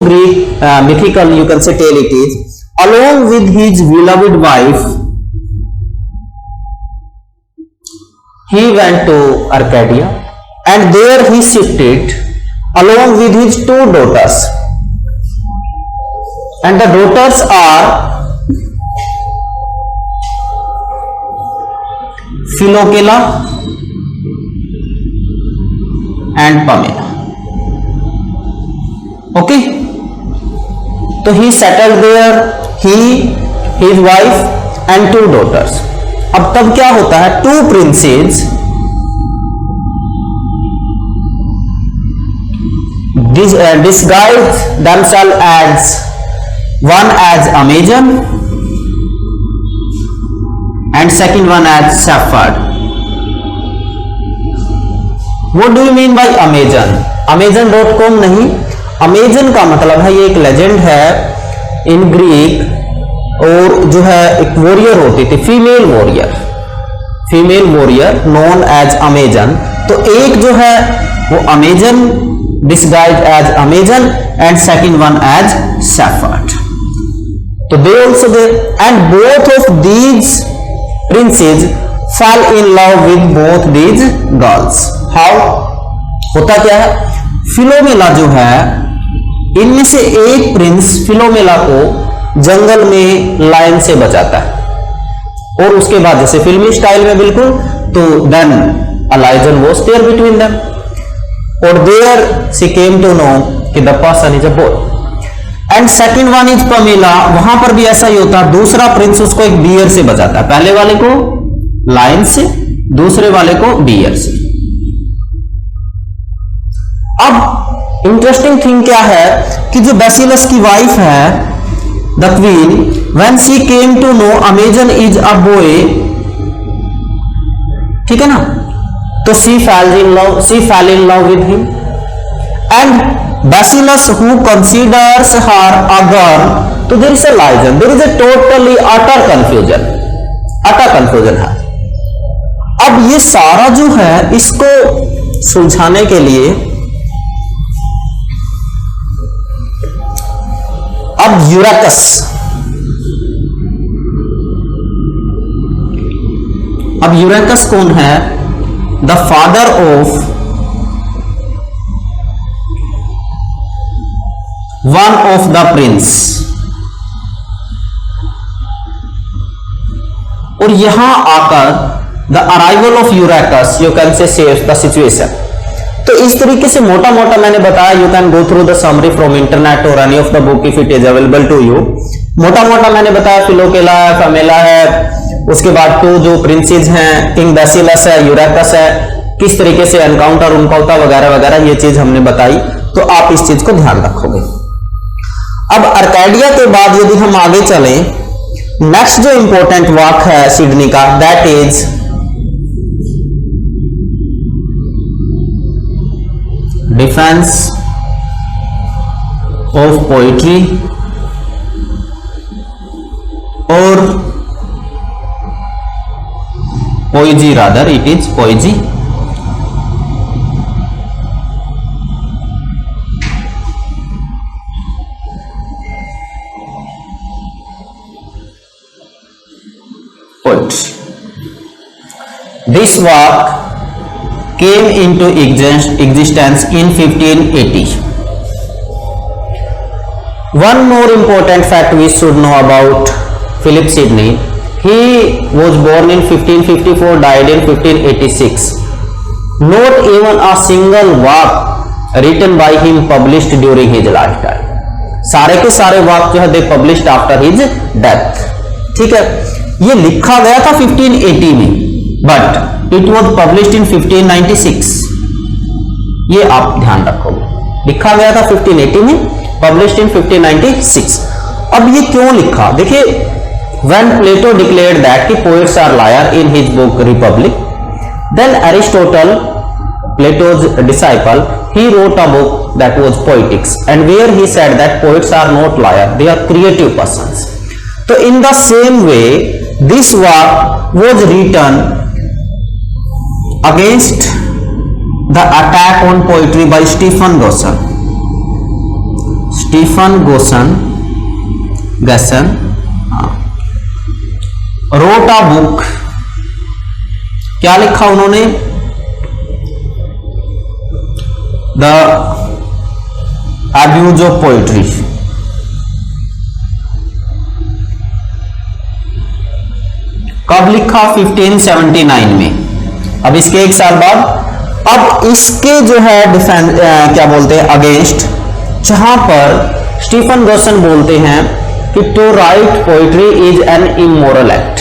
Greek mythical, you can say, tale it is. Along with his beloved wife, he went to Arcadia, and there he shifted along with his two daughters. And the daughters are Philocela and Pamela. Okay, so he settled there, he, his wife and two daughters. अब तब क्या होता है, two princes disguise themselves as one as Amazon and second one as Shepherd. What do you mean by Amazon? Amazon.com नहीं, Amazon का मतलब है, ये एक लेजेंड है इन ग्रीक, और जो है एक वॉरियर होती थी, female warrior known as Amazon. तो एक जो है वो Amazon disguise as Amazon and second one as shepherd. तो they also they and both of these princes fall in love with both these girls. How होता क्या है, फिलोमेला जो है, इनमें से एक प्रिंस फिलोमेला को जंगल में लायन से बचाता है, और उसके बाद जैसे फिल्मी स्टाइल में बिल्कुल, तो then a lion was there between them, और there she came to know कि the person is a boy. And second one is Pamela, वहां पर भी ऐसा ही होता है, दूसरा प्रिंस उसको एक बियर से बचाता है, पहले वाले को लायन से, दूसरे वाले को बियर से. अब इंटरेस्टिंग थिंग क्या है कि जो बेसिलस की वाइफ है, the queen, when she came to know Amazon is a boy, ठीक है ना, तो she fell in love with him, and Bacillus who considers her a girl, तो there is a liaison, there is a totally utter confusion है. अब ये सारा जो है, इसको सुलझाने के लिए अब यूरेकस कौन है, the father of one of the prince. और यहां आकर the arrival of Euarchus, you can say saves the situation. तो इस तरीके से मोटा मोटा मैंने बताया. You can go through the summary from internet और any of the book if it is available to you. मोटा मोटा मैंने बताया, फिलोकेला है, फमेला है, उसके बाद टू जो प्रिंसेस हैं, किंग बेसिलस है, यूरेकस है, किस तरीके से एनकाउंटर उनका होता वगैरह वगैरह, ये चीज हमने बताई. तो आप इस चीज को ध्यान रखोगे. अब अर्काडिया के बाद यदि हम आगे चलें, नेक्स्ट जो इंपॉर्टेंट वर्क है सिडनी का, that is defence of poetry, और poesy, rather it is poesy. Poetry. This work came into existence in 1580. One more important fact we should know about Philip Sidney. He was born in 1554, died in 1586. Not even a single work written by him published during his lifetime. सारे के सारे work जो है they published after his death. ठीक है, ये लिखा गया था 1580 में, but it was published in 1596. ये आप ध्यान रखोगे, लिखा गया था 1580 में, पब्लिश्ड इन 1596. अब ये क्यों लिखा, देखिए, व्हेन प्लेटो डिक्लेयर्ड दैट कि poets are liar in his book Republic, then Aristotle, Plato's disciple, he wrote a book that was Poetics, and where he said that poets are not liars, they are creative persons. So in the same way, this work was written against the attack on poetry by Stephen Russell. Stephen Gosson wrote a book, क्या लिखा उन्होंने, the abuse of poetry. कब लिखा? 1579 में। अब इसके एक साल बाद, अब इसके जो है डिफेंस क्या बोलते हैं, अगेंस्ट, जहां पर स्टीफन गसन बोलते हैं कि to write poetry is an immoral act,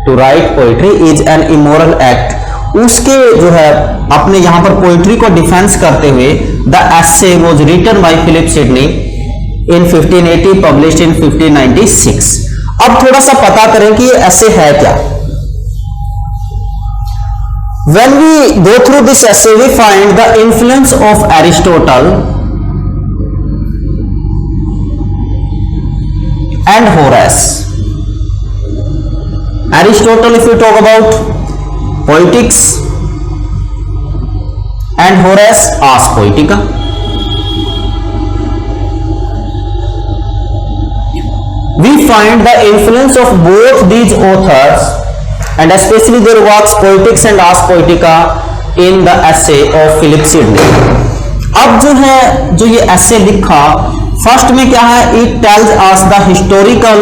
to write poetry is an immoral act, उसके जो है अपने यहां पर पोइट्री को डिफेंस करते हुए the essay was written by Philip Sidney in 1580, published in 1596। अब थोड़ा सा पता करें कि ये ऐसे है क्या। When we go through this essay, we find the influence of Aristotle and Horace. Aristotle, if we talk about poetics, and Horace, Ars Poetica. We find the influence of both these authors and especially their works Poetics and Ars Poetica in the essay of Philip Sidney. अब जो है, जो ये essay लिखा, first में क्या है, it tells us the historical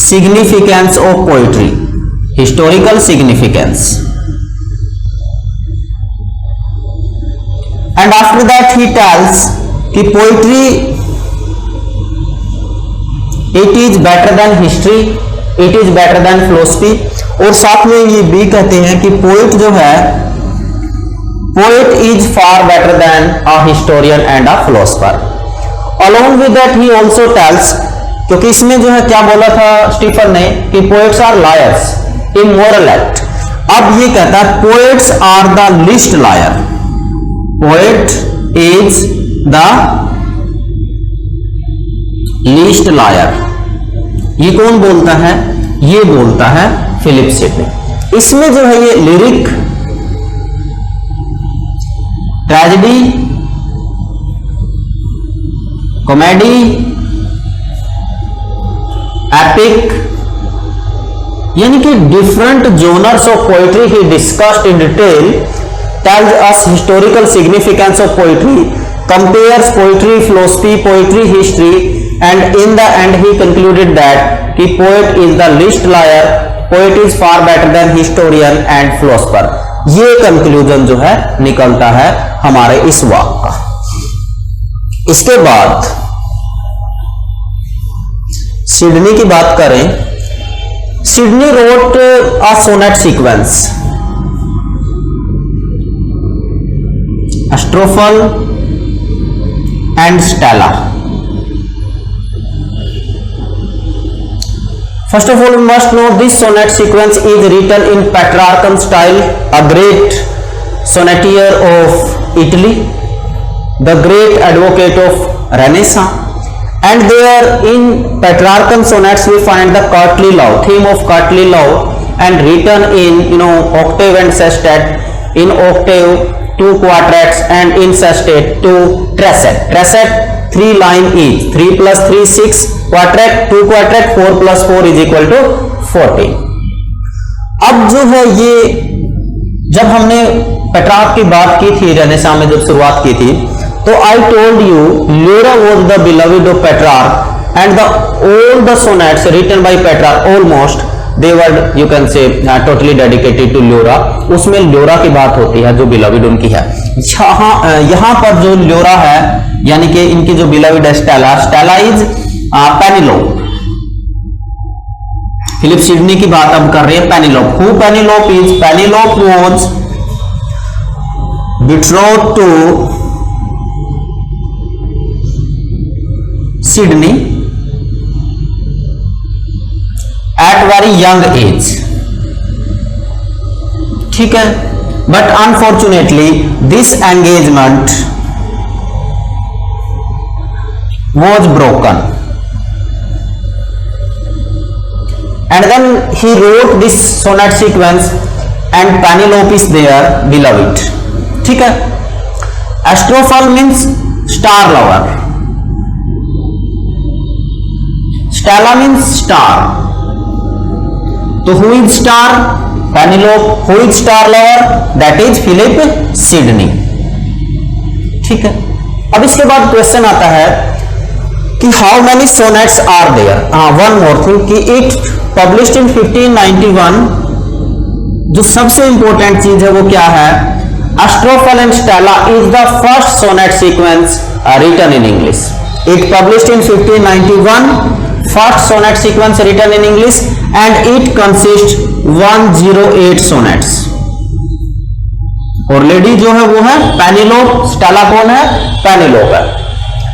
significance of poetry, historical significance, and after that he tells कि poetry it is better than history, it is better than philosophy, और साथ में ये भी कहते हैं कि पोएट जो है, poet is far better than a historian and a philosopher. Along with that he also tales, क्योंकि इसमें जो है क्या बोला था स्टीफन ने कि poets are liars, immoral act. अब ये कहता है poets are the least liar, poet is the least liar. ये कौन बोलता है? ये बोलता है फिलिप सिडनी। इसमें जो है ये लिरिक, ट्रेजेडी, कॉमेडी, एपिक, यानी कि different जोनर्स of poetry he discussed in detail, tells us historical significance of poetry, compares poetry, philosophy, poetry, history, and in the end he concluded that कि poet is the least liar, poet is far better than historian and philosopher। ये conclusion जो है निकलता है हमारे इस वाक्य का। इसके बाद सिडनी की बात करें, Sydney wrote a sonnet sequence, Astrophel and Stella। First of all, we must know this sonnet sequence is written in Petrarchan style, a great sonneteer of Italy, the great advocate of Renaissance. And there in Petrarchan sonnets we find the courtly love, theme of courtly love, and written in octave and sestet, in octave 2 quartets and in sestet 2 tresset. Tresset 3 line each, 3 plus 3 6, quartet 2 quartet 4 plus 4 is equal to 14। अब जो है ये, जब हमने Petrarch की बात की थी, रेनेसां में जब शुरुआत की थी, तो I told you Laura was the beloved of Petrarch and the all the sonnets written by Petrarch almost they were you can say totally dedicated to Laura. उसमें ल्यूरा की बात होती है जो बिलवेड उनकी है। यहाँ पर जो ल्यूरा है, यानी कि इनकी जो बिलवेड है Stella, Stella is Penelope. Philip Sidney की बात अब कर रहे हैं Penelope. Who Penelope is, Penelope was betrothed to Sydney at very young age, ठीक है, but unfortunately this engagement was broken and then he wrote this sonnet sequence and Penelope is there beloved, ठीक है। Astrophel means star lover, Stella means star, तो who is star? Penelope. Who is star lover? That is Philip Sidney. ठीक है, अब इसके बाद question आता है कि how many sonnets are there. One more thing कि इट पब्लिश्ड इन 1591। जो सबसे इंपॉर्टेंट चीज है वो क्या है? Astrophel and Stella is the first sonnet sequence written in English. It published in 1591, first sonnet sequence written in English and it consist 108 sonnets. और lady जो है वो है पेनिलोप। स्टेला कौन है? पेनिलोप है।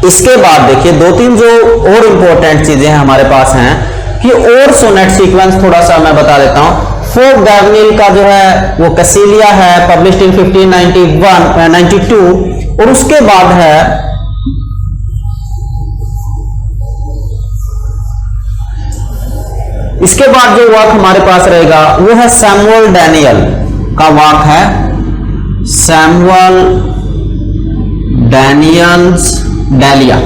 इसके बाद देखिए दो तीन जो और इंपॉर्टेंट चीजें हैं हमारे पास हैं कि और सोनेट सीक्वेंस थोड़ा सा मैं बता देता हूं। फोक गैवनील का जो है वो कैसिलिया है, पब्लिश्ड इन 1592। और उसके बाद है इसके बाद जो वर्क हमारे पास रहेगा वो है सैमुअल डैनियल का वर्क है, सैमुअल डैनियल्स डैलिया।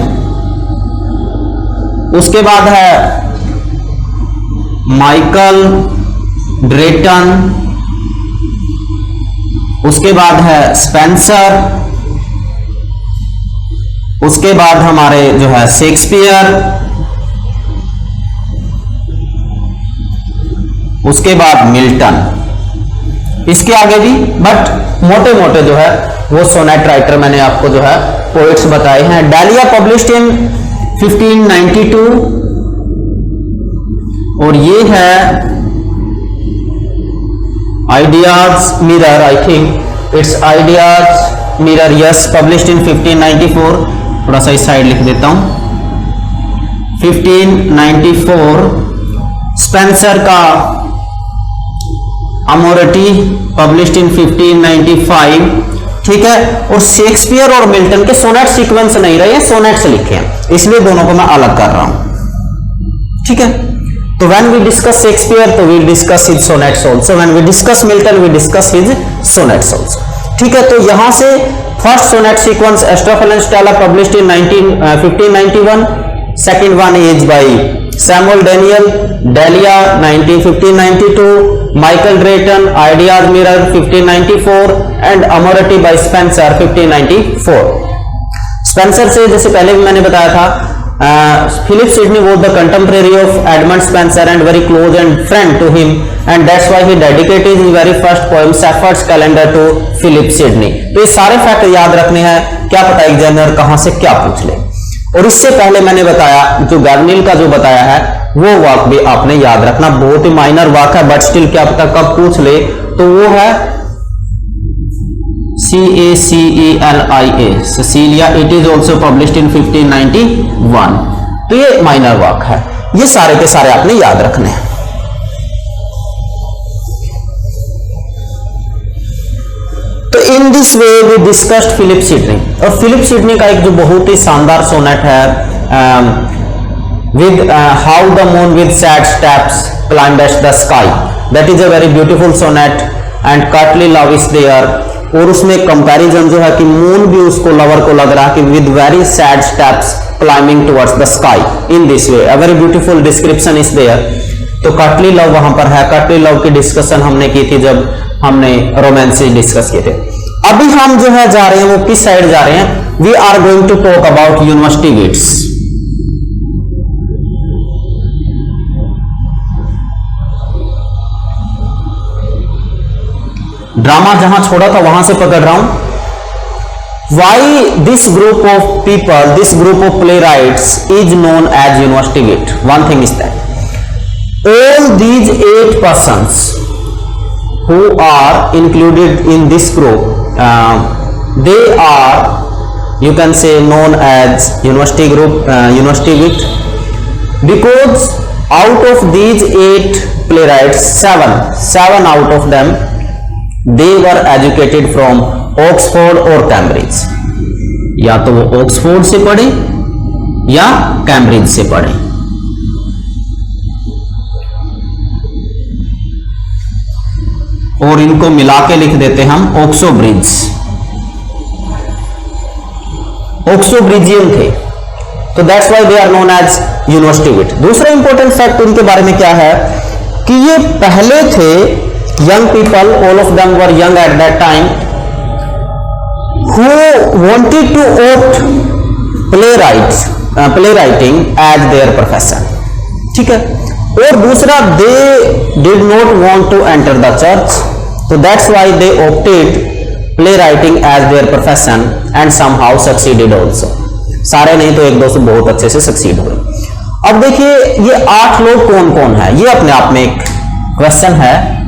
उसके बाद है माइकल ड्रेटन। उसके बाद है स्पेंसर। उसके बाद हमारे जो है शेक्सपियर। उसके बाद मिल्टन। इसके आगे भी बट मोटे मोटे जो है वो सोनेट राइटर मैंने आपको जो है पोइट्स बताए हैं। डैलिया पब्लिश्ड इन 1592 और ये है ideas mirror. I think it's ideas mirror, yes, published in 1594। थोड़ा सा इस साइड लिख देता हूं, 1594। स्पेंसर का अमोरिटी पब्लिश्ड इन 1595। ठीक है, और शेक्सपियर और मिल्टन के सोनेट सीक्वेंस नहीं रहे, सोनेट्स लिखे हैं, इसलिए दोनों को मैं अलग कर रहा हूं। ठीक है, तो व्हेन वी डिस्कस शेक्सपियर तो we discuss his sonnets also, when we discuss Milton we discuss his sonnets also. ठीक है, तो यहां से first sonnet sequence Astrophel and Stella published in 1591। Second one is by Samuel Daniel Delia 1592, Michael Drayton Idea's mirror 1594 and Amoretti by Spenser 1594। Spenser से जैसे पहले भी मैंने बताया था, Philip Sidney was the contemporary of Edmund Spenser and very close and friend to him and that's why he dedicated his very first poem Shepherd's Calendar to Philip Sidney. तो ये सारे फैक्ट याद रखने हैं, क्या पता एग्जामिनर कहां से क्या पूछ ले। और इससे पहले मैंने बताया जो गैवनील का जो बताया है वो वाक भी आपने याद रखना, बहुत ही माइनर वाक है बट स्टिल क्या पता कब पूछ ले। तो वो है CACELIA, Cecilia. It is also published in 1591। तो ये माइनर वाक है, ये सारे के सारे आपने याद रखने हैं। तो in this way we discussed Philip Sidney. और फिलिप सिडनी का एक जो बहुत ही शानदार सोनेट है with how the moon with sad steps climbed at the sky, that is a very beautiful sonnet and Courtly love is there। और उसमें comparison जो है कि मून भी उसको लवर को लग रहा है कि with very sad steps climbing towards the sky in this way, a very beautiful description is there। तो Courtly love वहां पर है। Courtly love की डिस्कशन हमने की थी जब हमने रोमांसेस डिस्कस किए थे। अभी हम जो है जा रहे हैं वो किस साइड जा रहे हैं? We are going to talk about university wits. Drama जहां छोड़ा था वहां से पकड़ रहा हूं। Why this group of people, this group of playwrights is known as university wit? One thing is that all these 8 persons who are included in this group, they are, you can say, known as university group, university wit, because out of these 8 playwrights, 7 out of them they were educated from Oxford और Cambridge। या तो वो Oxford से पढ़े या Cambridge से पढ़े। और इनको मिला के लिख देते हम ऑक्सोब्रिज। ऑक्सोब्रिजियन थे। तो that's why they are known as university wit. दूसरा इंपॉर्टेंट फैक्ट इनके बारे में क्या है कि ये पहले थे young people, all of them were young at that time, who wanted to opt play writing as their profession, ठीक है। और दूसरा, they did not want to enter the church, तो that's why they opted play writing as their profession and somehow succeeded also. सारे नहीं तो एक दो से बहुत अच्छे से सक्सीड हुए। अब देखिए ये 8 लोग कौन कौन है, ये अपने आप में एक क्वेश्चन है।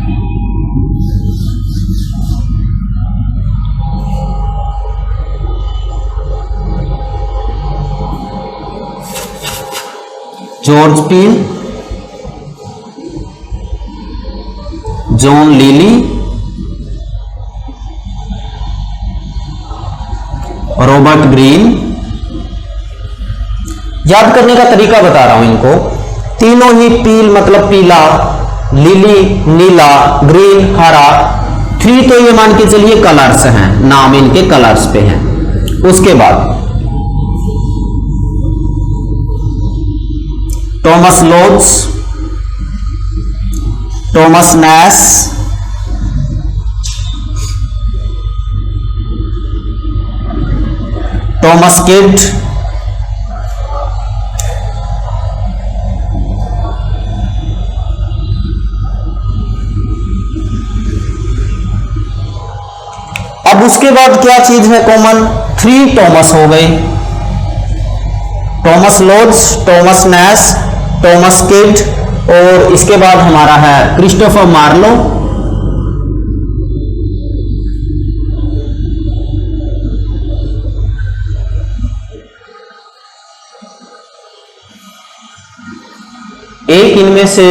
George Peele, John lily, Robert Greene. याद करने का तरीका बता रहा हूं इनको, तीनों ही पील मतलब पीला, लिली नीला, ग्रीन हरा, 3 तो ये मान के चलिए कलर्स हैं, नाम इनके कलर्स पे हैं। उसके बाद टॉमस लोज, टॉमस नैश, टॉमस किड, अब उसके बाद क्या चीज है कॉमन, 3 टॉमस हो गए, टॉमस लोज, टॉमस नैश, टॉमस किड, और इसके बाद हमारा है क्रिस्टोफर मार्लो, एक इनमें से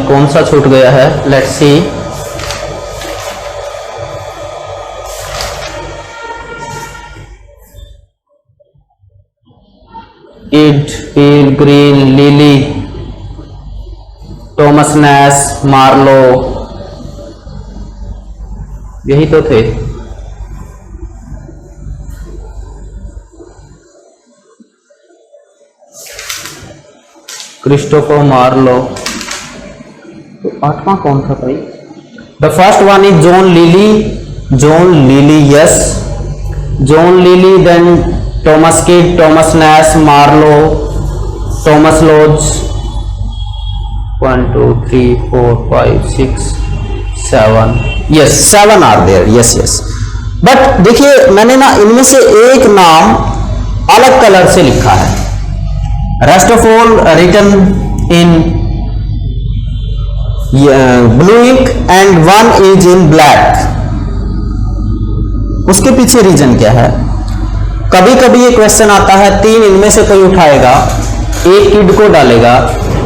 कौन सा छूट गया है, let's see. Kyd, Peele, Greene, Lyly, Thomas Nashe, Marlowe, यही तो थे। क्रिस्टोफर मार्लो, तो 8वां कौन था भाई? The first one is John Lyly, John Lyly, yes, John Lyly, then Thomas Kyd, Thomas Nashe, Marlowe, Thomas Lodge, 1 2 3 4 5 6 7, yes 7 are there, yes yes. But देखिए मैंने ना इनमें से एक नाम अलग कलर से लिखा है, rest of all written in blue ink and 1 is in black. उसके पीछे रीजन क्या है? कभी कभी ये क्वेश्चन आता है, 3 इनमें से कोई उठाएगा, एक किड को डालेगा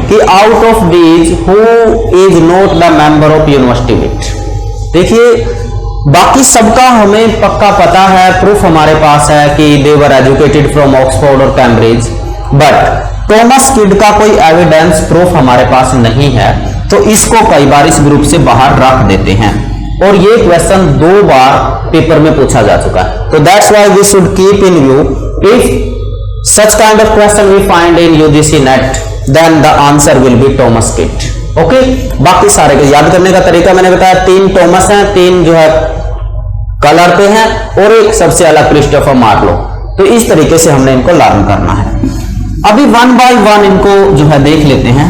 कि out of these who is not the member of university wit. देखिए बाकी सबका हमें पक्का पता है, प्रूफ हमारे पास है कि दे वर एजुकेटेड फ्रॉम ऑक्सफोर्ड और कैम्ब्रिज, बट टॉमस किड का कोई एविडेंस प्रूफ हमारे पास नहीं है, तो इसको कई बार इस ग्रुप से बाहर रख देते हैं। और ये क्वेश्चन 2 बार पेपर में पूछा जा चुका है, तो that's why we should keep in view if such kind of question we find in UGC NET, then the answer will be Thomas Kyd. Okay, बाकी सारे को याद करने का तरीका मैंने बताया, 3 टॉमस हैं, 3 जो है कलर पे हैं, और एक सबसे अलग क्रिस्टोफर मार्लो। तो इस तरीके से हमने इनको लर्न करना है। अभी 1 बाय 1 इनको जो है देख लेते हैं।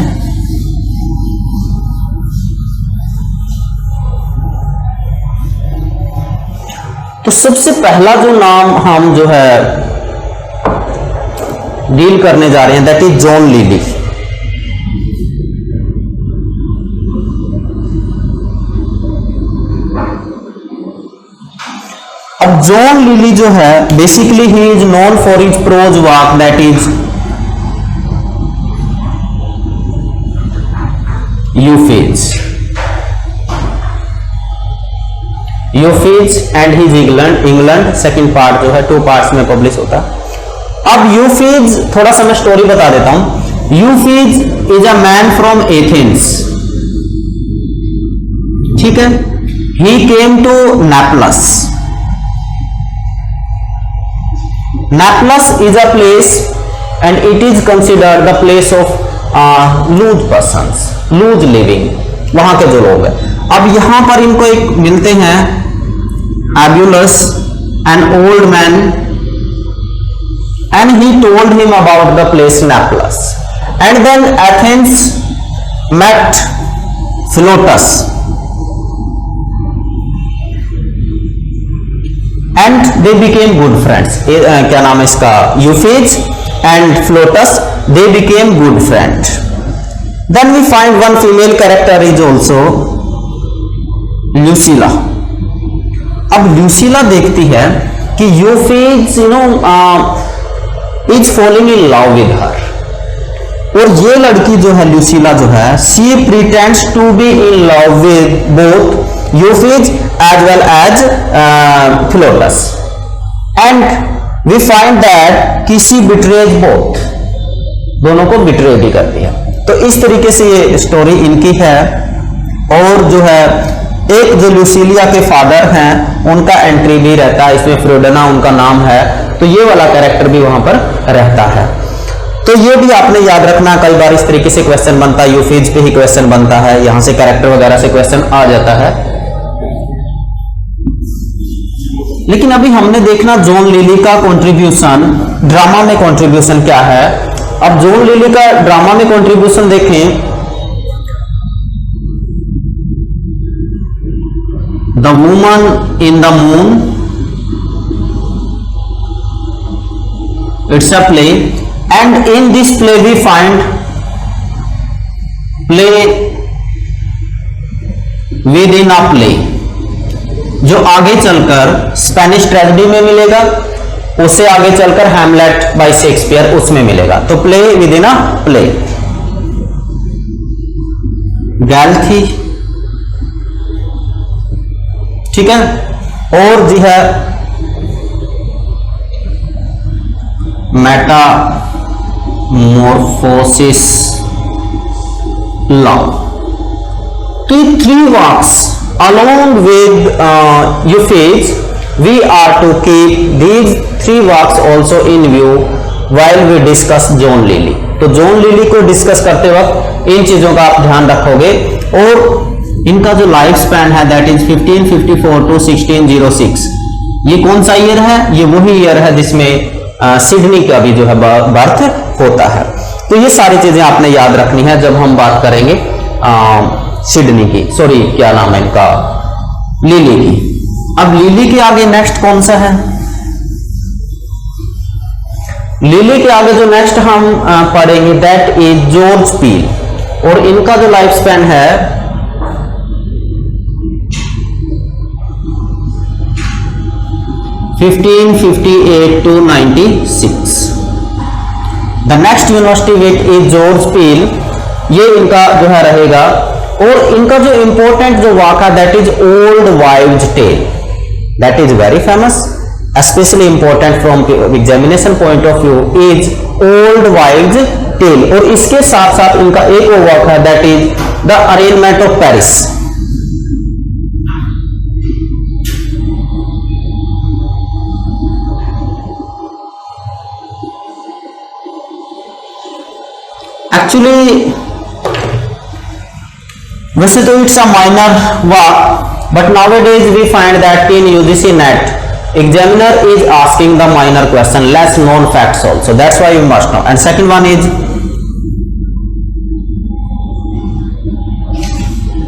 तो सबसे पहला जो नाम हम जो है डील करने जा रहे हैं, दैट इज जॉन लिली। अब जॉन लिली जो है basically he is known for his prose work, that is Euphues, Euphues and his England. Second part जो है 2 पार्ट्स में पब्लिश होता है। अब यूफेज, थोड़ा सा मैं स्टोरी बता देता हूं। Euphues is a man from Athens, ठीक है। He came to Naples. Naples is a place and it is considered the place of lewd persons, lewd living, वहां के जो लोग हैं। अब यहां पर इनको एक मिलते हैं Abulus, an old man, and he told him about the place Naples. And then Athens met Philotas, and they became good friends. क्या नाम है इसका, यूफेज and Philotas, they became good friends. Then we find one female character is also Lucilla. अब ल्यूसिला देखती है कि Euphues is falling in love with her, और ये लड़की जो है ल्यूसिला जो है, she pretends to be in love with both Euphues as well as Philautus, and we find that कि शी बिट्रेज बोथ, दोनों को बिट्रे भी करती है। तो इस तरीके से ये स्टोरी इनकी है। और जो है एक जो ल्यूसिलिया के फादर हैं उनका एंट्री भी रहता है इसमें, फ्रोडेना उनका नाम है, तो ये वाला कैरेक्टर भी वहां पर रहता है। तो ये भी आपने याद रखना, कई बार इस तरीके से क्वेश्चन बनता है, यूफेज पे ही क्वेश्चन बनता है, यहां से कैरेक्टर वगैरह से क्वेश्चन आ जाता है। लेकिन अभी हमने देखना जॉन लिली का कंट्रीब्यूशन, ड्रामा में कंट्रीब्यूशन क्या है। अब जॉन लिली का ड्रामा में कंट्रीब्यूशन देखें, the woman in the moon, it's a play, and in this play we find play within a play, जो आगे चलकर स्पेनिश ट्रेजेडी में मिलेगा, उससे आगे चलकर हैमलेट बाय शेक्सपियर उसमें मिलेगा। तो play within a play, गैल थी, ठीक है। और जी है मेटामॉर्फोसिस लव। तो ये 3 works along with Euphage, we are to keep these 3 works also in view while we discuss John Lilly. तो जॉन लिली को डिस्कस करते वक्त इन चीजों का आप ध्यान रखोगे। और इनका जो लाइफ स्पैन है दैट इज 1554 टू 1606। ये कौन सा ईयर है? ये वही ईयर है जिसमें सिडनी का भी जो है बर्थ होता है। तो ये सारी चीजें आपने याद रखनी है जब हम बात करेंगे सिडनी की, सॉरी क्या नाम है इनका, लिली की। अब लिली के आगे नेक्स्ट कौन सा है? लिली के आगे जो नेक्स्ट हम पढ़ेंगे दैट इज जॉर्ज पील, और इनका जो लाइफ स्पैन है 1558 to 96। The next university which is George Peele, ये इनका जो है रहेगा। और इनका जो इंपॉर्टेंट जो वाक है that is Old Wives' Tale, that is very famous, especially important from examination point of view is old wives tale। और इसके साथ साथ इनका एक और वर्क है that is the arrangement of Paris. Actually वैसे तो it's a minor work, but nowadays we find that in UGC NET examiner is asking the minor question, less known facts also, that's why you must know। and second one is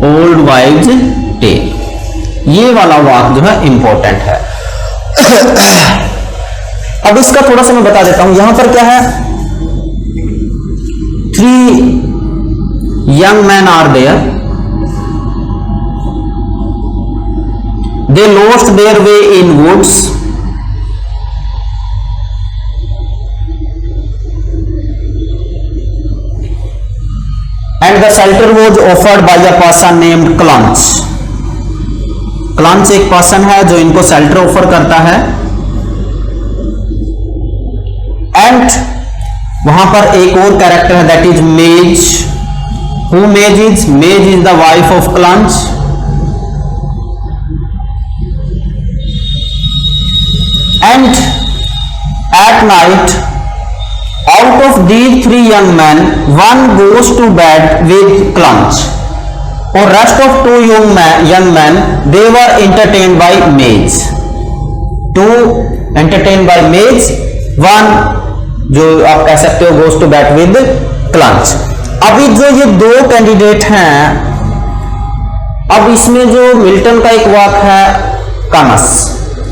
old wives tale, ये वाला वाक जो है important है। अब इसका थोड़ा सा मैं बता देता हूं, यहां पर क्या है, 3 young men are there, they lost their way in woods, and the shelter was offered by a person named Clunch। क्लंच एक पर्सन है जो इनको शेल्टर ऑफर करता है। एंड वहां पर एक और कैरेक्टर है that is Madge. Who Madge is? Madge is the wife of Clunch. And at night Out of these three young men, one goes to bed with clunch, or rest of two young men, they were entertained by maids. Two entertained by maids, one जो आप कह सकते हो goes to bed with clunch. अभी जो ये दो candidate हैं, अब इसमें जो मिल्टन का एक वाक्य है कामस,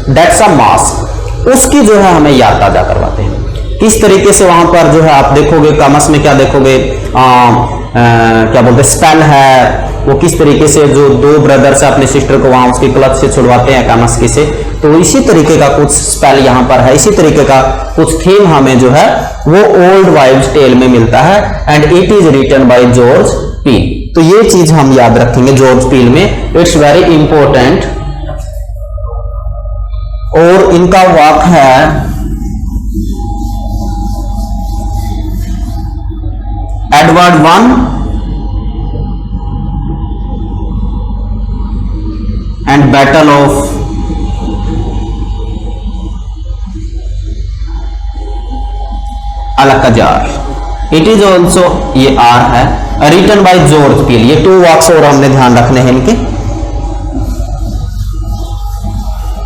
दैट्स अ मास्क, उसकी जो है हमें याद ताजा करवाते हैं। किस तरीके से वहां पर जो है आप देखोगे कामस में क्या देखोगे, क्या बोलते स्पेल है, वो किस तरीके से जो दो ब्रदर्स अपने सिस्टर को वहां उसकी क्लच से छुड़वाते हैं कामस की से, तो इसी तरीके का कुछ स्पेल यहां पर है, इसी तरीके का कुछ थीम हमें जो है वो ओल्ड वाइव्स टेल में मिलता है, and it is written by George Peele. तो ये चीज हम याद रखेंगे जॉर्ज पील में, इट्स वेरी इंपॉर्टेंट। और इनका वाक्य है Edward one and battle of Alcazar. It is also, ये आर है, रिटन बाय जॉर्ज पील। ये टू वर्क्स और हमने ध्यान रखने हैं इनके।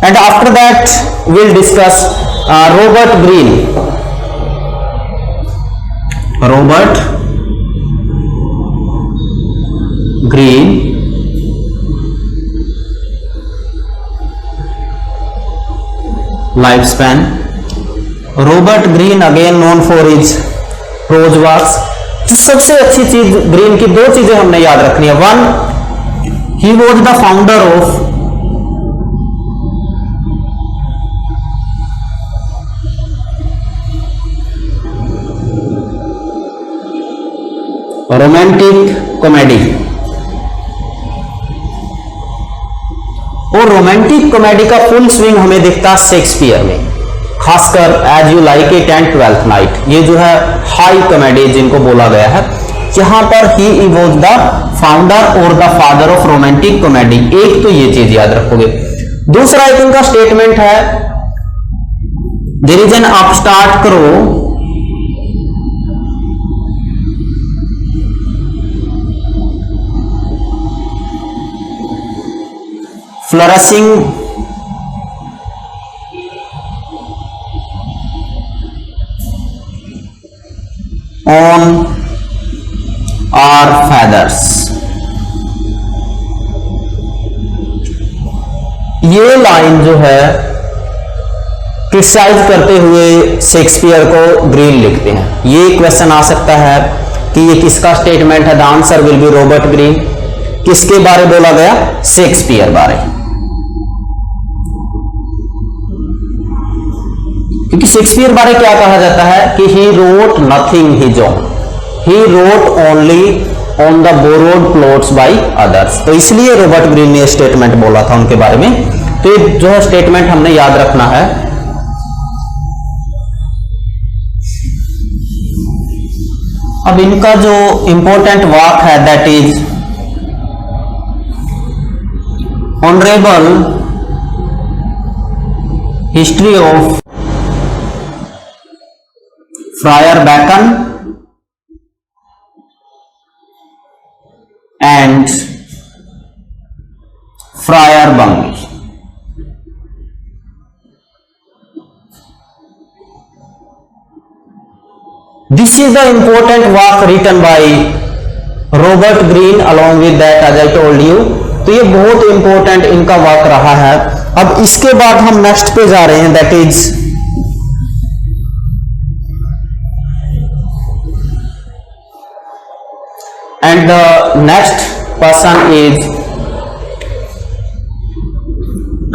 And after that will discuss Robert Greene. Robert Greene life span. Robert Greene again known for his prose works. तो सबसे अच्छी चीज ग्रीन की दो चीजें हमने याद रखनी है। One, he was the founder of romantic comedy. और रोमांटिक कॉमेडी का फुल स्विंग हमें दिखता है शेक्सपियर में, खासकर as you like it and twelfth night. ये जो है हाई कॉमेडी जिनको बोला गया है, यहां पर ही वॉज द फाउंडर और the father of romantic comedy. एक तो ये चीज याद रखोगे। दूसरा एक इनका स्टेटमेंट है, there is an upstart crow flourishing on our feathers। ये लाइन जो है क्रिटिसाइज करते हुए शेक्सपियर को ग्रीन लिखते हैं। ये क्वेश्चन आ सकता है कि ये किसका स्टेटमेंट है। The answer will B Robert Greene. किसके बारे बोला गया? शेक्सपियर बारे। क्योंकि शेक्सपियर बारे क्या कहा जाता है कि he wrote nothing his own, he wrote only on the borrowed plots by others. तो इसलिए रॉबर्ट ग्रीन ने स्टेटमेंट बोला था उनके बारे में। तो ये जो है स्टेटमेंट हमने याद रखना है। अब इनका जो इंपॉर्टेंट वाक है that is honourable history of fryer bacon and fryer बंगी। This is the important work written by Robert Greene along with that as I told you। तो ये बहुत इंपॉर्टेंट इनका वर्क रहा है। अब इसके बाद हम नेक्स्ट पे जा रहे हैं that is and the next person is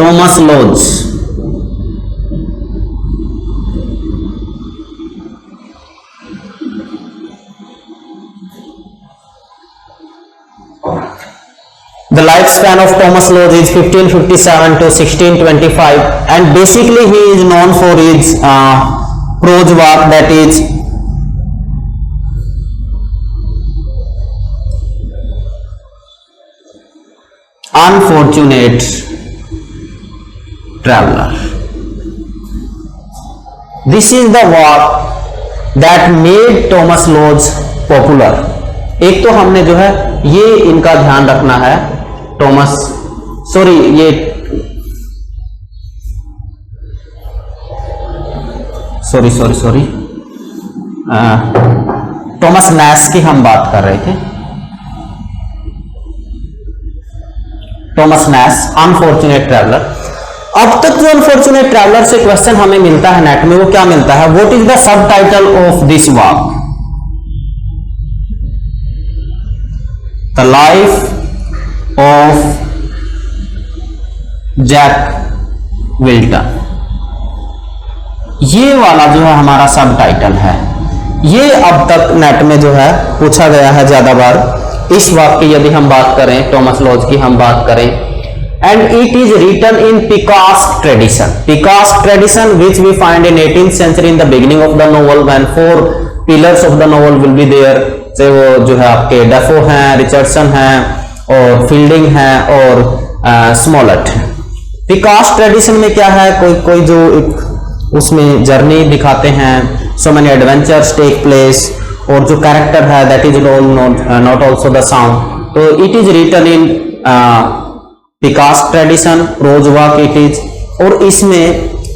Thomas Lodge. The lifespan of Thomas Lodge is 1557 to 1625 and basically he is known for his prose work that is Unfortunate Traveler। This is the work that made Thomas Lodge popular. एक तो हमने जो है ये इनका ध्यान रखना है, टॉमस सॉरी ये सॉरी टॉमस नैश की हम बात कर रहे थे। Thomas Nash unfortunate traveller. अब तक जो अनफॉर्चुनेट ट्रैवलर से क्वेश्चन हमें मिलता है नेट में, वो क्या मिलता है, what is the subtitle of this work, the life of Jack Wilton. ये वाला जो है हमारा सब टाइटल है। ये अब तक नेट में जो है पूछा गया है ज्यादा बार। इस वाक्य की यदि हम बात करें, टॉमस लॉज की हम बात करें, and it is written in picaresque tradition. Picaresque tradition which we find in 18th century in the beginning of the novel when 4 pillars of the novel will be there. Say वो जो है आपके Dafoe हैं, Richardson हैं और fielding हैं और Smollett हैं। पिकास्क ट्रेडिशन में क्या है, कोई जो उसमें जर्नी दिखाते हैं, so many adventures take place, और जो कैरेक्टर है that is not also the sound. तो it is written in picaresque tradition, रोजवाक इट इज। और इसमें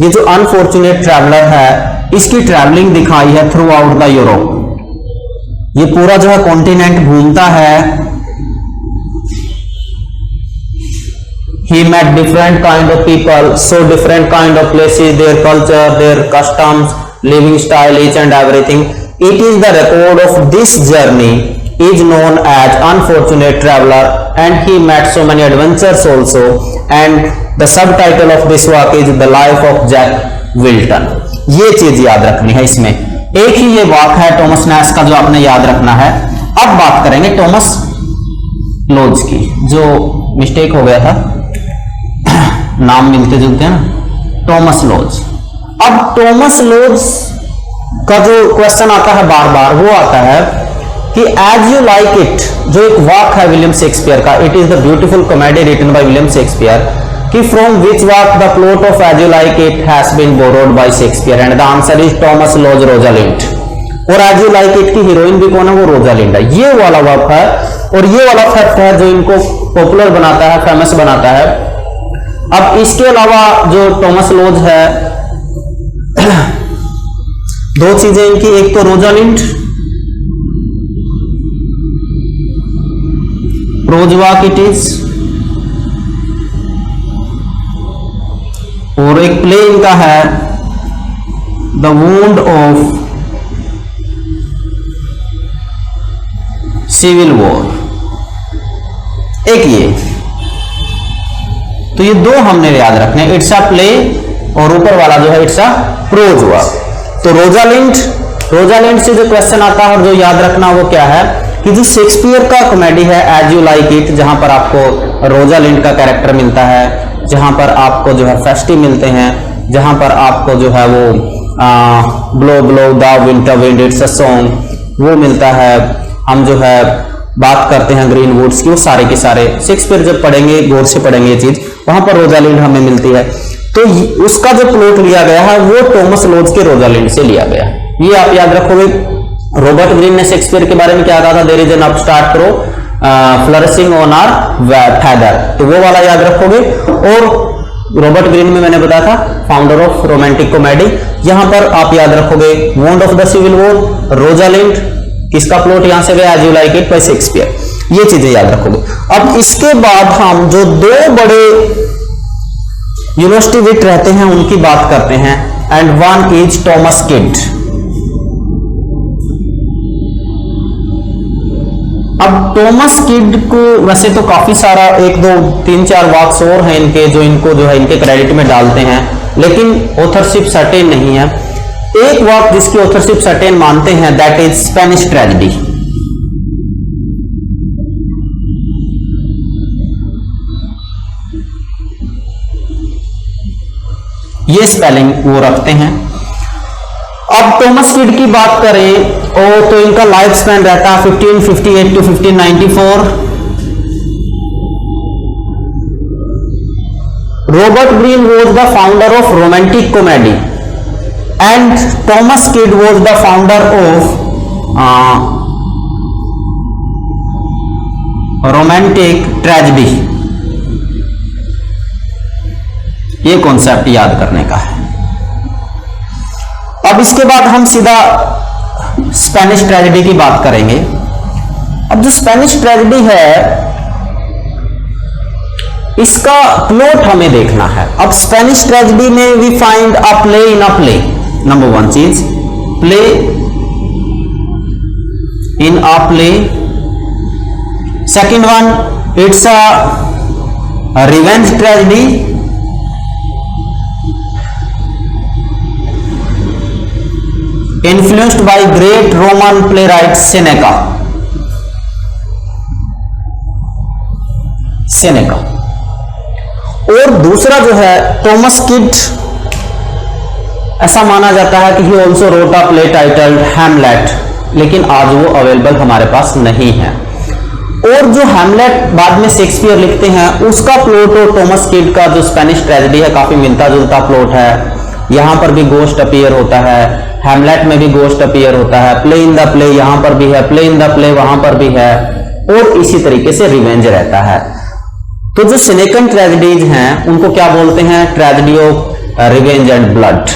ये जो अनफॉर्चुनेट ट्रैवलर है इसकी ट्रैवलिंग दिखाई है थ्रू आउट द यूरोप। ये पूरा जो है कॉन्टिनेंट घूमता है। He met different kind of people, so different kind of places, their culture, their customs, living style, each and everything. It is the record of this journey is known as Unfortunate Traveler, and he met so many adventures also. And the subtitle of this work is The Life of Jack Wilton. ये चीज याद रखनी है इसमें। एक ही ये वाक है Thomas Nash का जो आपने याद रखना है। अब बात करेंगे टॉमस लॉज की, जो मिस्टेक हो गया था, नाम मिलते जुलते हैं ना, टॉमस लॉज। अब टॉमस लॉज का जो क्वेश्चन आता है बार बार वो आता है कि एज यू लाइक इट, जो एक वाक है विलियम शेक्सपियर का, it is the beautiful comedy written by William Shakespeare, कि from which work the plot of as you like it has been borrowed by Shakespeare, and the answer is Thomas Lodge Rosalind. और as you like it की heroine भी कौन है, वो Rosalind है। ये वाला वाक है और ये वाला फैक्ट है जो इनको पॉपुलर बनाता है, फेमस बनाता है। अब इसके अलावा जो टॉमस लॉज है, दो चीजें इनकी, एक तो रोजालिंड, रोजवाक इट इज, और एक प्ले इनका है the wound of civil war, एक ये। तो ये दो हमने याद रखने, इट्स अ प्ले, और ऊपर वाला जो है इट्स अ प्रोज वर्क। तो रोजालिंड से जो क्वेश्चन आता है और जो याद रखना वो क्या है कि जो शेक्सपियर का कॉमेडी है एज यू लाइक इट, जहां पर आपको रोजालिंड का कैरेक्टर मिलता है, जहां पर आपको जो है फेस्टी मिलते हैं, जहां पर आपको जो है वो blow blow the winter wind it's a song वो मिलता है। हम जो है बात करते हैं ग्रीन वुड्स की, वो सारे के सारे शेक्सपियर जब पढ़ेंगे, गौर से पढ़ेंगे ये चीज, वहां पर रोजालिंड हमें मिलती है। तो उसका जो प्लॉट लिया गया है वो टॉमस लॉज के रोजालिंड से लिया गया। ये आप याद रखोगे। रॉबर्ट ग्रीन ने शेक्सपियर के बारे में क्या कहा था, there is an upstart crow flourishing on our feather, तो वो वाला याद रखोगे। और रॉबर्ट ग्रीन में मैंने बताया था फाउंडर ऑफ रोमांटिक कॉमेडी, यहां पर आप याद रखोगे wound of the civil war, Rosalind, किसका प्लॉट यहां से गया, as you like it by Shakespeare. ये चीजें याद रखोगे। अब इसके बाद हम जो दो बड़े यूनिवर्सिटी विट रहते हैं उनकी बात करते हैं, and one is Thomas kid. अब टॉमस किड को वैसे तो काफी सारा 1 2 3 4 वाक्स और हैं इनके, जो इनको जो है इनके क्रेडिट में डालते हैं, लेकिन ऑथरशिप सर्टेन नहीं है। एक वाक जिसकी ऑथरशिप सर्टेन मानते हैं दैट इज स्पेनिश ट्रेजेडी। ये स्पेलिंग वो रखते हैं। अब टॉमस किड की बात करें तो इनका लाइफ स्पैन रहता है 1558 to 1594। Robert Greene was the founder of romantic comedy. And Thomas Kyd was the founder of romantic tragedy. ये कॉन्सेप्ट याद करने का है। अब इसके बाद हम सीधा स्पेनिश ट्रेजेडी की बात करेंगे। अब जो स्पेनिश ट्रेजेडी है इसका प्लॉट हमें देखना है। अब स्पेनिश ट्रेजेडी में we find a play in a play. Number one चीज, play in a play. Second one, it's a revenge tragedy. Influenced by great Roman playwright Seneca. और दूसरा जो है थॉमस किड, ऐसा माना जाता है कि he also wrote a play titled Hamlet, लेकिन आज वो अवेलेबल हमारे पास नहीं है। और जो हैमलेट बाद में शेक्सपियर लिखते हैं उसका प्लॉट और थॉमस किड का जो स्पेनिश ट्रेजेडी है काफी मिलता जुलता प्लॉट है। यहां पर भी गोस्ट अपीयर होता है, हैमलेट में भी गोस्ट अपीयर होता है, प्ले इन द प्ले यहां पर भी है, प्ले इन द प्ले वहां पर भी है, और इसी तरीके से रिवेंज रहता है। तो जो सेनेकन ट्रेजेडीज हैं उनको क्या बोलते हैं? Tragedy of revenge and blood,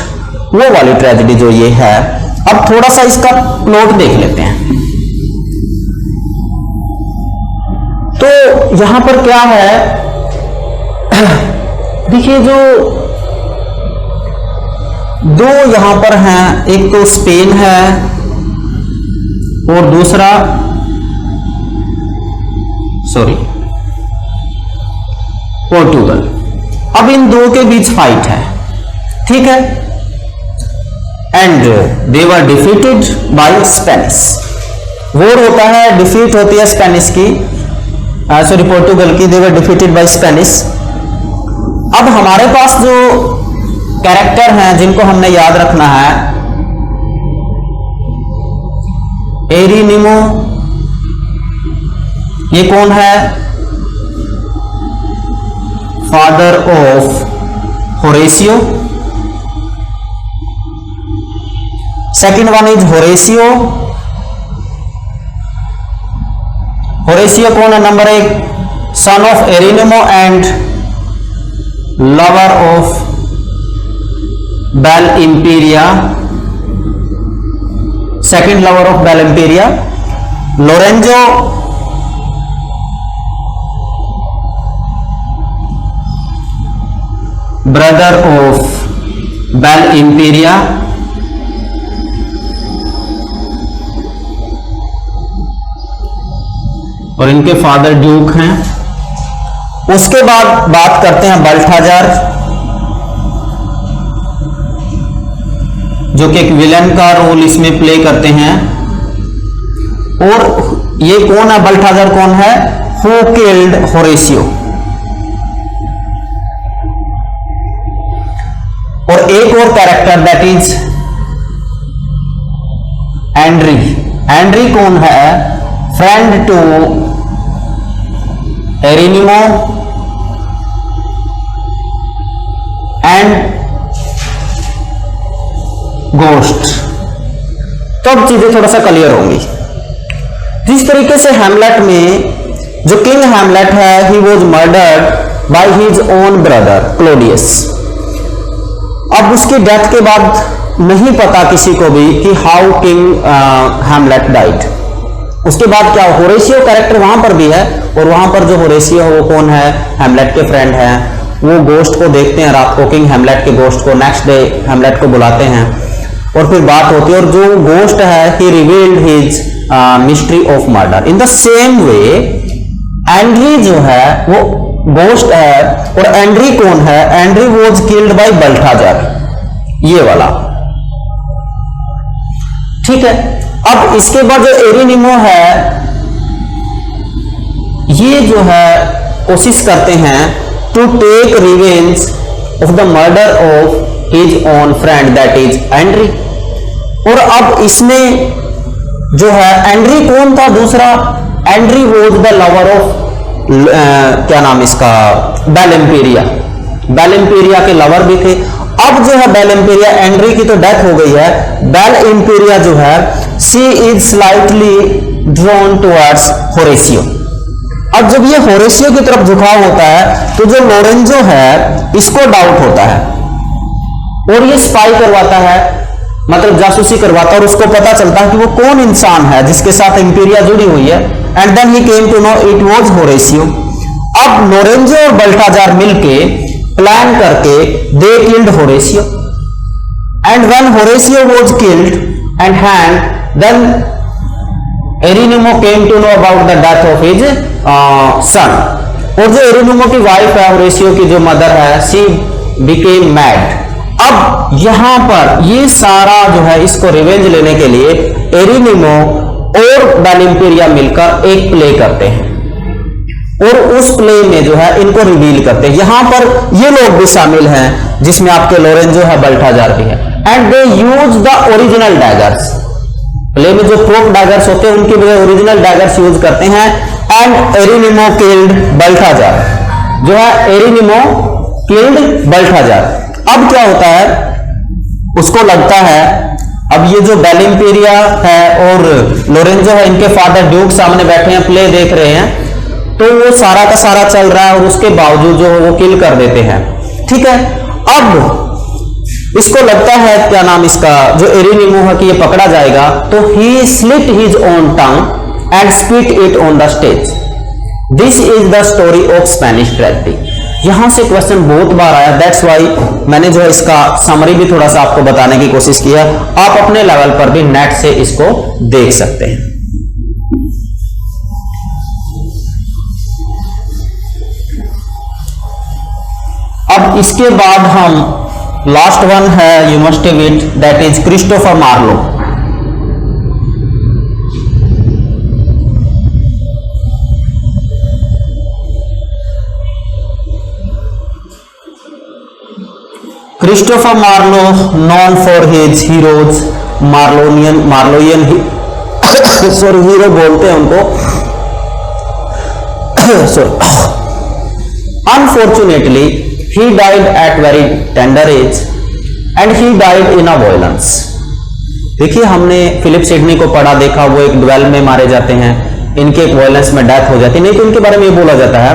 वो वाली ट्रेजेडी जो ये है। अब थोड़ा सा इसका प्लॉट देख लेते हैं। तो यहां पर क्या है, देखिए जो दो यहां पर हैं, एक तो स्पेन है और दूसरा पोर्टुगल। अब इन दो के बीच फाइट है, ठीक है, and they were defeated by Spanish. War होता है, डिफीट होती है स्पेनिश की, पोर्टुगल की, दे वर डिफीटेड बाय स्पेनिश। अब हमारे पास जो कैरेक्टर हैं जिनको हमने याद रखना है, एरिनिमो, ये कौन है? Father of Horatio. Second one is Horatio. Horatio कौन है? नंबर एक, son of Hieronimo and lover of Bel Imperia, second lover of Bel Imperia. Lorenzo brother of Bel Imperia. और इनके फादर ड्यूक हैं। उसके बाद बात करते हैं बल्थाजार, जो कि एक विलन का रोल इसमें प्ले करते हैं। और ये कौन है? बल्थाजार कौन है? Who killed Horatio. और एक और character that is Andrea. Andrea कौन है? Friend to Hieronimo and ghost. तो अब चीजें थोड़ा सा क्लियर होंगी। जिस तरीके से हैमलेट में जो किंग हैमलेट है, he was murdered by his own brother Claudius. अब उसकी डेथ के बाद नहीं पता किसी को भी कि हाउ किंग हैमलेट डाइड। उसके बाद क्या, होरेसियो कैरेक्टर वहां पर भी है, और वहां पर जो होरेसियो है वो कौन है? हैमलेट के फ्रेंड है। वो गोस्ट को देखते हैं रात को, किंग हैमलेट के गोस्ट को। नेक्स्ट डे हैमलेट को बुलाते हैं और फिर बात होती है, और जो गोस्ट है he revealed his mystery of murder. In the same way Andrea जो है वो गोस्ट है, और एंड्री कौन है? Andrea was killed by Balthazar, ये वाला, ठीक है। अब इसके बाद जो एरिनिमो है, ये जो है कोशिश करते हैं to take revenge of the murder of his own friend that is Andrea. और अब इसमें जो है एंड्री कौन था? दूसरा, Andrea was the lover of क्या नाम इसका? Bel Imperia. बेल इंपीरिया के लवर भी थे। अब जो है बेल इंपीरिया, एंड्री की तो डेथ हो गई है, बेल इंपीरिया जो है she is slightly drawn towards होरेसियो। अब जब ये होरेसियो की तरफ झुकाव होता है तो जो लोरेंजो है इसको डाउट होता है और ये स्पाई करवाता है, मतलब जासूसी करवाता है, और उसको पता चलता है कि वो कौन इंसान है जिसके साथ इंपीरिया जुड़ी हुई है। And then he came to know it was Horatio. अब लोरेंजो और बल्टाजार मिलके प्लान करके they killed Horatio, and when Horatio was killed and hang, then Hieronimo came to know about the death of his son. और जो एरिनिमो की wife है, होरेसियो की जो मदर है, शी बिकेम मैड। अब यहां पर ये सारा जो है इसको रिवेंज लेने के लिए एरिनिमो और बेल इंपीरिया मिलकर एक प्ले करते हैं और उस प्ले में जो है इनको रिवील करते हैं। यहां पर ये लोग भी शामिल हैं जिसमें आपके लोरेंजो है, बल्टाजार भी है। And they use the original daggers. Play में जो प्रोक डैगर्स होते हैं उनकी बजाय ओरिजिनल डैगर्स यूज करते हैं। एंड एरिनिमो किल्ड बल्टाजार, जो है एरिनिमो किल्ड बल्टाजार। अब क्या होता है, उसको लगता है अब ये जो बेल इंपीरिया है और लोरेंजो है, इनके फादर ड्यूक सामने बैठे हैं, प्ले देख रहे हैं, तो वो सारा का सारा चल रहा है और उसके बावजूद जो वो किल कर देते हैं। ठीक है, अब इसको लगता है, क्या नाम इसका, जो एरिनिमो है, कि ये पकड़ा जाएगा, तो he slit his own tongue and spit it on the stage. This is the story of Spanish tragedy. यहां से क्वेश्चन बहुत बार आया, दैट्स वाई मैंने जो है इसका समरी भी थोड़ा सा आपको बताने की कोशिश किया। आप अपने लेवल पर भी नेट से इसको देख सकते हैं। अब इसके बाद हम लास्ट वन है you must have it, that is Christopher Marlowe. Christopher Marlowe known for his heroes, Marlovian sorry hero बोलते हैं उनको। Unfortunately he died at very tender age and he died in a violence। देखिए, हमने Philip Sidney को पढ़ा देखा, वो एक ड्वेल में मारे जाते हैं, इनके एक वायलेंस में डेथ हो जाती है। नहीं तो इनके बारे में ये बोला जाता है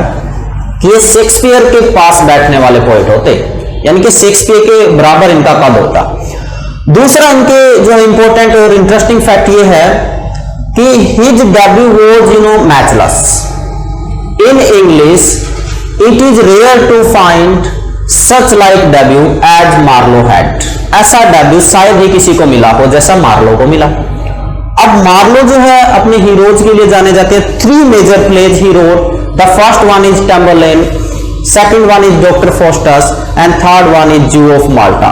कि ये शेक्सपियर के पास बैठने वाले पोएट होते, यानी कि शेक्सपियर के बराबर इनका कद होता। दूसरा इनके जो इंपॉर्टेंट और इंटरेस्टिंग फैक्ट ये है कि his debut was matchless. In English it is rare to find such like debut as Marlowe had. ऐसा डेब्यू शायद ही किसी को मिला हो जैसा मार्लो को मिला। अब मार्लो जो है अपने हीरोज के लिए जाने जाते हैं। 3 major plays he wrote. The first one is Tamburlaine, second one is Doctor Faustus and third one is Jew of Malta.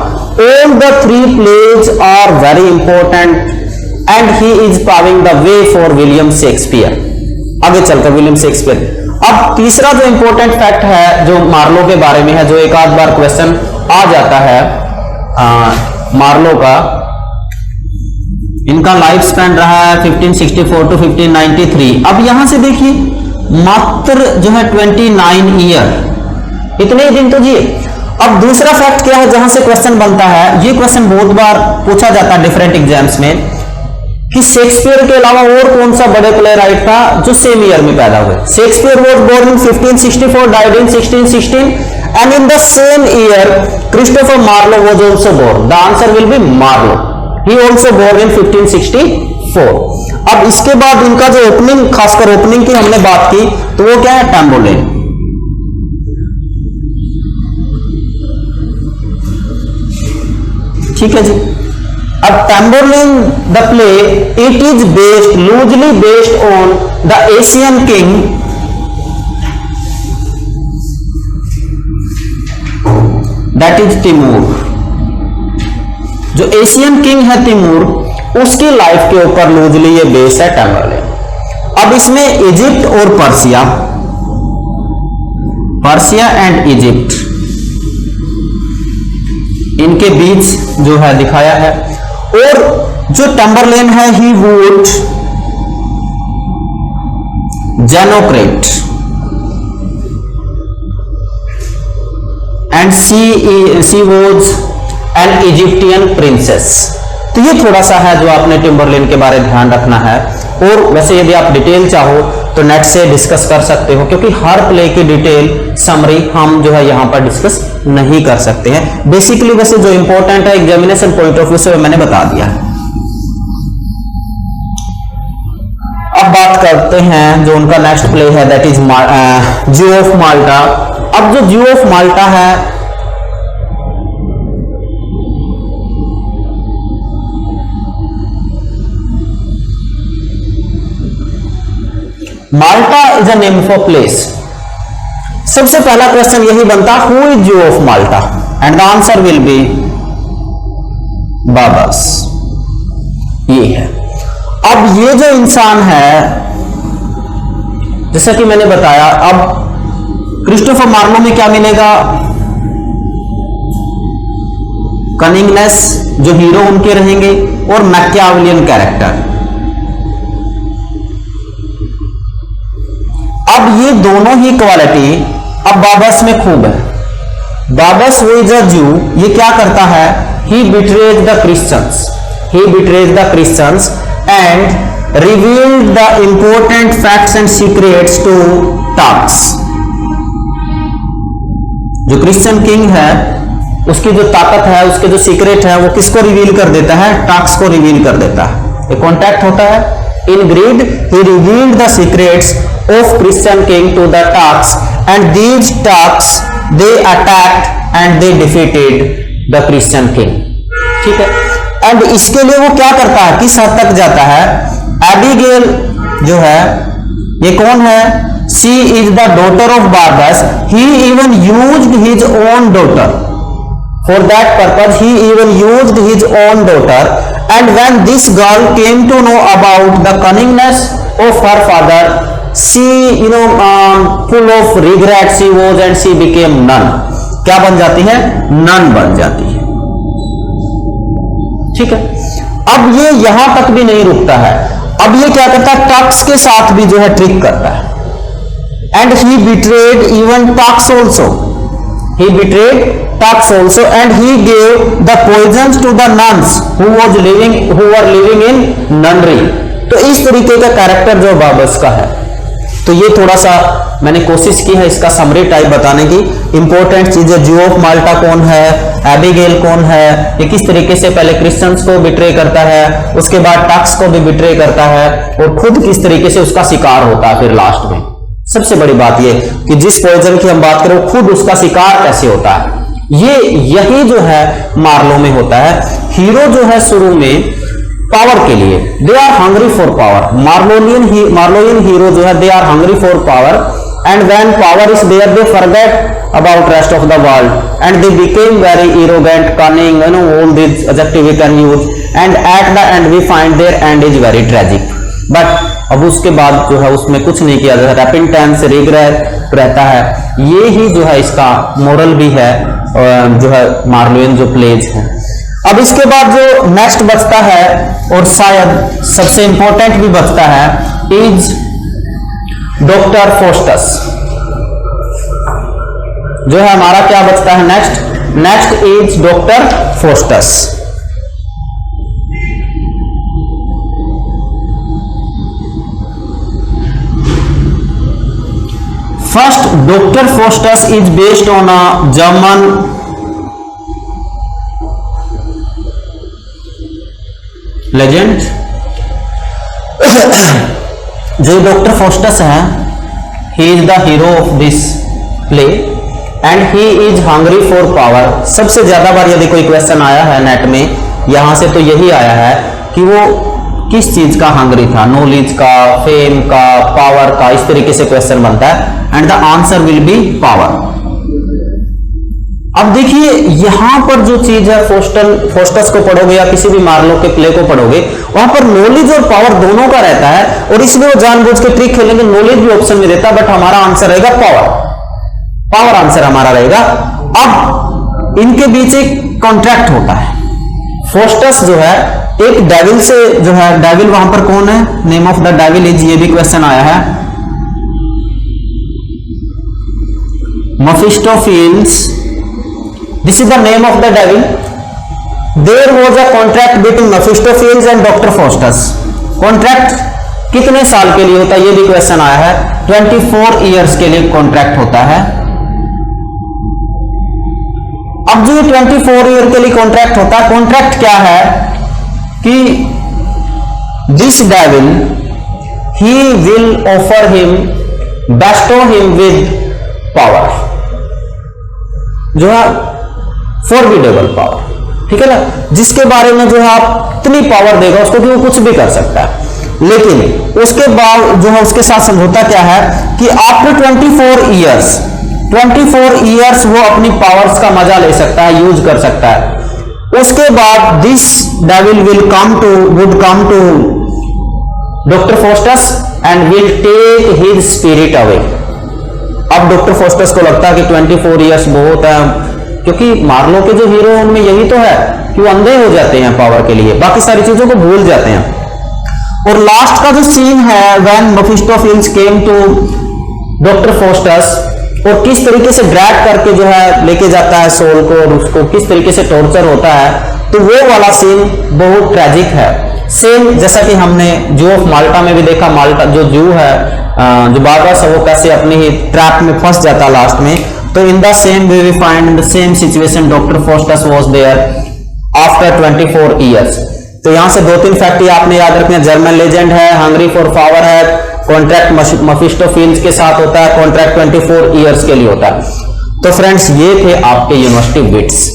All the 3 plays are very important and he is paving the way for William Shakespeare। आगे चलकर William Shakespeare. अब तीसरा जो important fact है जो Marlowe के बारे में है, जो एक आध बार क्वेश्चन आ जाता है मार्लो का, इनका लाइफ स्पैन रहा है 1564 टू 1593। अब यहां से देखिए मात्र जो है 29 ईयर, इतने ही दिन तो जिए। अब दूसरा फैक्ट क्या है जहां से क्वेश्चन बनता है, ये क्वेश्चन बहुत बार पूछा जाता है डिफरेंट एग्जाम्स में, कि शेक्सपियर के अलावा और कौन सा बड़े प्ले राइट था जो सेम ईयर में पैदा हुए। Shakespeare was born in 1564, died in 1616 and in the same year Christopher Marlowe was also born. The answer will be Marlowe, he also born in 1564। अब इसके बाद इनका जो ओपनिंग, खासकर ओपनिंग की हमने बात की, तो वो क्या है, टैम्बरलेन। ठीक है जी। अब Tamburlaine the play, it is based, loosely based on the Asian king that is Timur. जो एशियन किंग है तिमूर, उसकी लाइफ के ऊपर लूजली ये बेस है टैम्बरलेन। अब इसमें इजिप्ट और पर्सिया एंड इजिप्ट, इनके बीच जो है दिखाया है। और जो टैम्बरलेन है, he wooed Zenocrate and she was an Egyptian princess. तो ये थोड़ा सा है जो आपने टिम्बरलेन के बारे में ध्यान रखना है। और वैसे यदि आप डिटेल चाहो तो नेट से डिस्कस कर सकते हो, क्योंकि हर प्ले की डिटेल समरी हम जो है यहां पर डिस्कस नहीं कर सकते हैं। बेसिकली वैसे जो इंपॉर्टेंट है एग्जामिनेशन पॉइंट ऑफ व्यू से मैंने बता दिया है। अब बात करते हैं जो उनका नेक्स्ट प्ले है, that is Jew of Malta. अब जो ज्यू ऑफ माल्टा है, Malta is a name of a place. सबसे पहला क्वेश्चन यही बनता, who is Jew of Malta, and the answer will be Barabas. ये है। अब ये जो इंसान है, जैसा कि मैंने बताया, अब क्रिस्टोफर मार्लो में क्या मिलेगा, कनिंगनेस जो हीरो उनके रहेंगे, और मैकियावेलियन कैरेक्टर। अब ये दोनों ही क्वालिटी अब बाबस में खूब है। बाबस वो इज अ ज्यू, ये क्या करता है, he betrays the Christians, he betrays the Christians and revealed the important facts and secrets to Turks. जो क्रिश्चियन किंग है उसकी जो ताकत है, उसके जो सीक्रेट है, वो किसको रिवील कर देता है, टाक्स को रिवील कर देता है। एक कॉन्टैक्ट होता है। In greed, he revealed the secrets of Christian king to the Turks, and these Turks they attacked and they defeated the Christian king. ठीक है। एंड इसके लिए वो क्या करता है, किस हद तक जाता है, एबिगेल जो है, ये कौन है, she is the daughter of Barbas. He even used his own daughter. For that purpose, he even used his own daughter. And when this girl came to know about the cunningness of her father, she, full of regret she was, and she became nun. क्या बन जाती है, none बन जाती है। ठीक है। अब ये यहां तक भी नहीं रुकता है, अब ये क्या करता है, टक्स के साथ भी जो है ट्रिक करता है। And he betrayed even Turks also. He betrayed Turks also, and he gave the poisons to the nuns who were living in nunnery. तो इस तरीके का कैरेक्टर जो बाबस का है। तो ये थोड़ा सा मैंने कोशिश की है इसका समरी टाइप बताने की। इंपॉर्टेंट चीजें, ज्यू ऑफ माल्टा कौन है, एबिगेल कौन है, ये किस तरीके से पहले क्रिश्चियंस को बिट्रे करता है, उसके बाद टक्स को भी बिट्रे करता है, और खुद किस तरीके से उसका शिकार होता है फिर लास्ट में। सबसे बड़ी बात ये कि जिस पॉइजन की हम बात करें खुद उसका शिकार कैसे होता है, यही जो है मार्लो में होता है। हीरो जो है शुरू में पावर के लिए, they are hungry for power. Marlovian hero जो है, they are hungry for power, and when power is there they forget about rest of the world and they became very arrogant, cunning, all this adjective we can use, and at the end we find their end is very tragic. But अब उसके बाद जो है उसमें कुछ नहीं किया जाता, रेपेंटेंस, रिग्रेट रहता है। ये ही जो है इसका मोरल भी है, जो है मार्लोनियन जो प्लेज है। अब इसके बाद जो नेक्स्ट बचता है, और शायद सबसे इंपॉर्टेंट भी बचता है, इज डॉक्टर फोस्टस। जो है हमारा क्या बचता है next is Doctor Faustus. First, Dr. Faustus is based on a German legend. जो डॉक्टर फोस्टस है, he is the hero of this play and he is hungry for power. सबसे ज्यादा बार यदि कोई क्वेश्चन आया है नेट में, यहां से तो यही आया है कि वो किस चीज का हंग्री था, नॉलेज का, फेम का, पावर का, इस तरीके से क्वेश्चन बनता है, and the answer will B power. अब देखिए यहां पर जो चीज है, फोस्टस को पढ़ोगे या किसी भी मार्लो के प्ले को पढ़ोगे, वहां पर नॉलेज और पावर दोनों का रहता है, और इसलिए वो जानबूझ के ट्रिक खेलेंगे, नॉलेज भी ऑप्शन में देता है, बट हमारा आंसर रहेगा पावर आंसर हमारा रहेगा। अब इनके बीच एक कॉन्ट्रैक्ट होता है। फोस्टस जो है एक डेविल से जो है, डेविल वहां पर कौन है, name of the devil is, ये भी क्वेश्चन आया है, Mephistopheles, this is the name of the devil. There was a contract between Mephistopheles and doctor Faustus. Contract कितने साल के लिए होता है, ये भी क्वेश्चन आया है। 24 ईयर्स के लिए कॉन्ट्रैक्ट होता है। अब जो 24 ईयर के लिए कॉन्ट्रैक्ट होता है, कॉन्ट्रैक्ट क्या है कि this devil he will offer him, Bairstow him with power, जो है फॉरबिडेबल पावर, ठीक है ना, जिसके बारे में जो है आप इतनी पावर देगा उसको कि वो कुछ भी कर सकता है। लेकिन उसके बाद जो है उसके साथ समझौता क्या है कि आफ्टर 24 ईयर्स वो अपनी पावर्स का मजा ले सकता है, यूज कर सकता है। उसके बाद this devil would come to doctor Faustus and will take his spirit away. अब डॉक्टर फॉस्टस को लगता है कि 24 ईयर्स बहुत है, क्योंकि मार्लो के जो हीरो उनमें यही तो है कि वो अंधे हो जाते हैं पावर के लिए, बाकी सारी चीजों को भूल जाते हैं। और लास्ट का जो सीन है when Mephistopheles came to doctor Faustus, और किस तरीके से ड्रैग करके जो है लेके जाता है सोल को और उसको किस तरीके से टॉर्चर होता है, तो वो वाला सीन बहुत ट्रेजिक है। सेम जैसा कि हमने जू ऑफ माल्टा में भी देखा, माल्टा जो जू है जो बारबस, वो कैसे अपने ही ट्रैप में फंस जाता लास्ट में। तो in the same way we find in the same situation Doctor Faustus was there after 24 years. तो यहां से 2-3 फैक्ट आपने याद रखना, जर्मन लेजेंड है, हंग्री फॉर पावर है, कॉन्ट्रैक्ट मेफिस्टोफेल्स के साथ होता है, कॉन्ट्रैक्ट 24 ईयर्स के लिए होता है। तो फ्रेंड्स ये थे आपके यूनिवर्सिटी विट्स।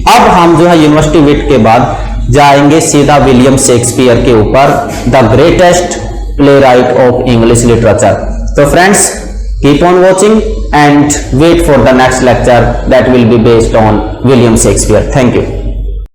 अब हम जो है यूनिवर्सिटी विट के बाद जाएंगे सीधा विलियम शेक्सपियर के ऊपर, the greatest playwright of English literature. तो friends keep on watching and wait for the next lecture that will be based on William Shakespeare. Thank you.